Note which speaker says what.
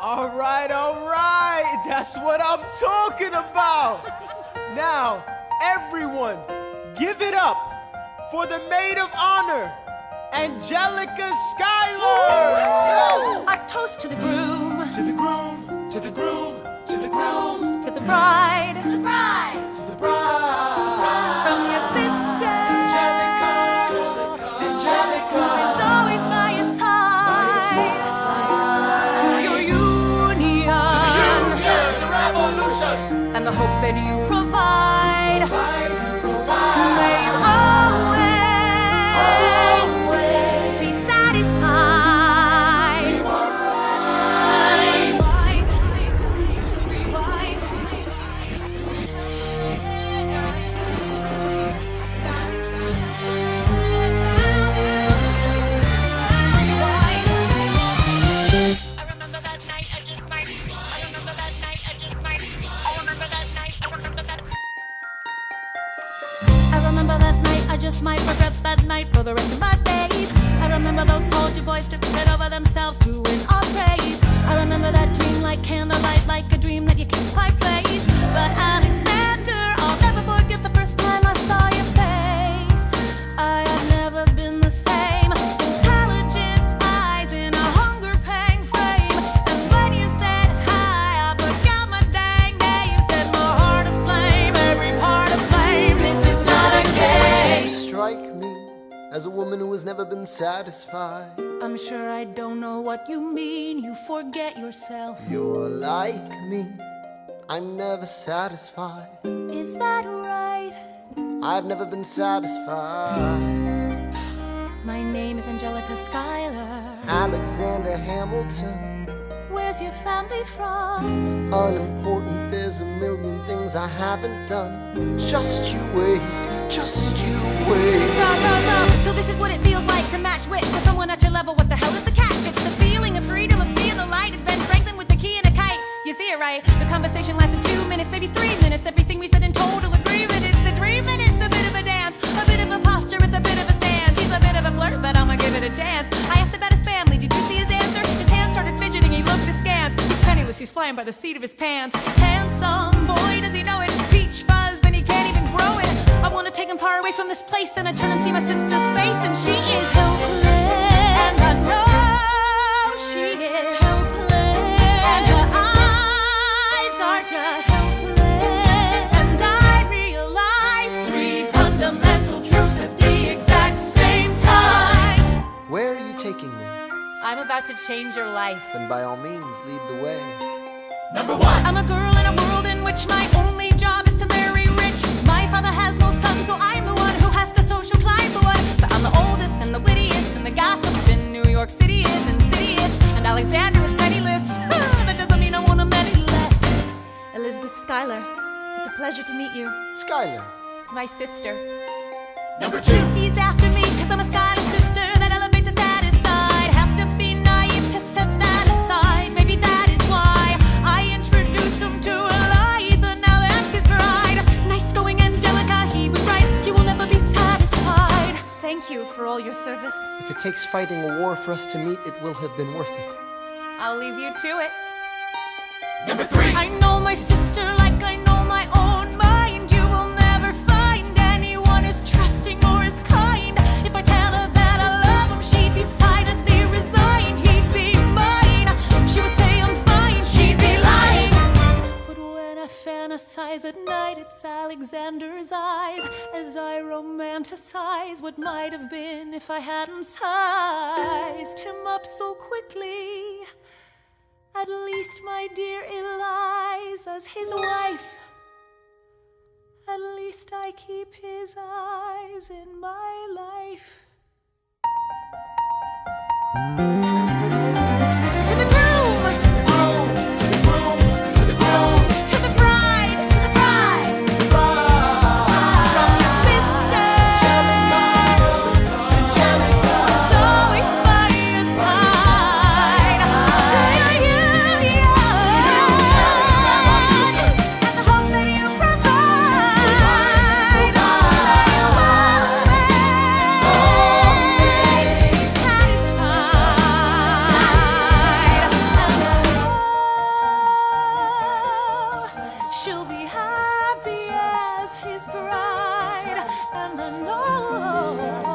Speaker 1: All right. That's what I'm talking about. Now, everyone, give it up for the maid of honor, Angelica Schuyler.
Speaker 2: A toast to the groom.
Speaker 1: To the groom, to the groom, to the groom.
Speaker 2: To the bride.
Speaker 3: To the bride.
Speaker 1: To the bride.
Speaker 2: From your sister.
Speaker 1: Angelica.
Speaker 2: Who is always by your side. To your union.
Speaker 1: To the revolution.
Speaker 2: And the hope that you provide. May you always be satisfied. I just might regret that night for the rest of my days. I remember those soldier boys tripping it over themselves to win our praise. I remember that dream like candlelight, like a dream that you can't quite place. But Alexander, I'll never forget the first time I saw your face. I have never been the same. Intelligent eyes in a hunger-pang frame. And when you said hi, I forgot my dang name. Set my heart aflame, every part aflame. This is not a game.
Speaker 4: You strike me as a woman who has never been satisfied.
Speaker 2: I'm sure I don't know what you mean. You forget yourself.
Speaker 4: You're like me, I'm never satisfied.
Speaker 2: Is that right?
Speaker 4: I've never been satisfied.
Speaker 2: My name is Angelica Schuyler.
Speaker 4: Alexander Hamilton,
Speaker 2: Where's your family from?
Speaker 4: unimportant, there's a million things I haven't done. Just you wait, just you wait.
Speaker 2: So this is what it feels like to match wits with someone at your level. What the hell is the catch? It's the feeling of freedom, of seeing the light. It's Ben Franklin with the key and a kite. You see it right? The conversation lasted 2 minutes, maybe 3 minutes. Everything we said in total agreement. It's a dream and it's a bit of a dance, a bit of a posture, it's a bit of a stance. He's a bit of a flirt, but I'ma give it a chance. I asked about his family, did you see his answer? His hands started fidgeting, he looked askance. He's penniless, he's flying by the seat of his pants. Handsome, boy, does he know it? Peach fuzz, then he can't even grow it. I wanna take him far away from this place, then I turn and see my sister's face, and she is helpless. And I know she is helpless. And her eyes are just helpless. And I realize 3 fundamental truths at the exact same time.
Speaker 4: Where are you taking me?
Speaker 2: I'm about to change your life.
Speaker 4: Then by all means, lead the way.
Speaker 1: Number 1.
Speaker 2: I'm a girl in a world in which my only job is to marry rich. My father has no son, so I'm the one who has to social climb the one. So I'm the oldest and the wittiest, and the gossip in New York City is insidious. And Alexander is penniless. That doesn't mean I want him any less. Elizabeth Schuyler, it's a pleasure to meet you.
Speaker 4: Schuyler,
Speaker 2: My sister.
Speaker 1: Number 2.
Speaker 2: He's after me, cause I'm a Schuyler sister that elevates a status side. Have to be naive to set that aside. Maybe that is why I introduce him to Eliza, now that's his bride. Nice going, Angelica, he was right. You will never be satisfied. Thank you for all your service.
Speaker 4: if it takes fighting a war for us to meet, it will have been worth it.
Speaker 2: I'll leave you to it.
Speaker 1: Number 3.
Speaker 2: I know my sister like I know my own mind. You will never find anyone as trusting or as kind. If I tell her that I love him, she'd be silently resigned. He'd be mine. She would say I'm fine. She'd be lying. But when I fantasize at night, it's Alexander's eyes as I romanticize what might have been if I hadn't sized him up so quickly. At least, my dear Eliza's his wife. At least I keep his eyes in my life. To the groom! To the bride! From your sister! Who's always by your side. To your union! And the hope that you provide. May you always be satisfied. na na no.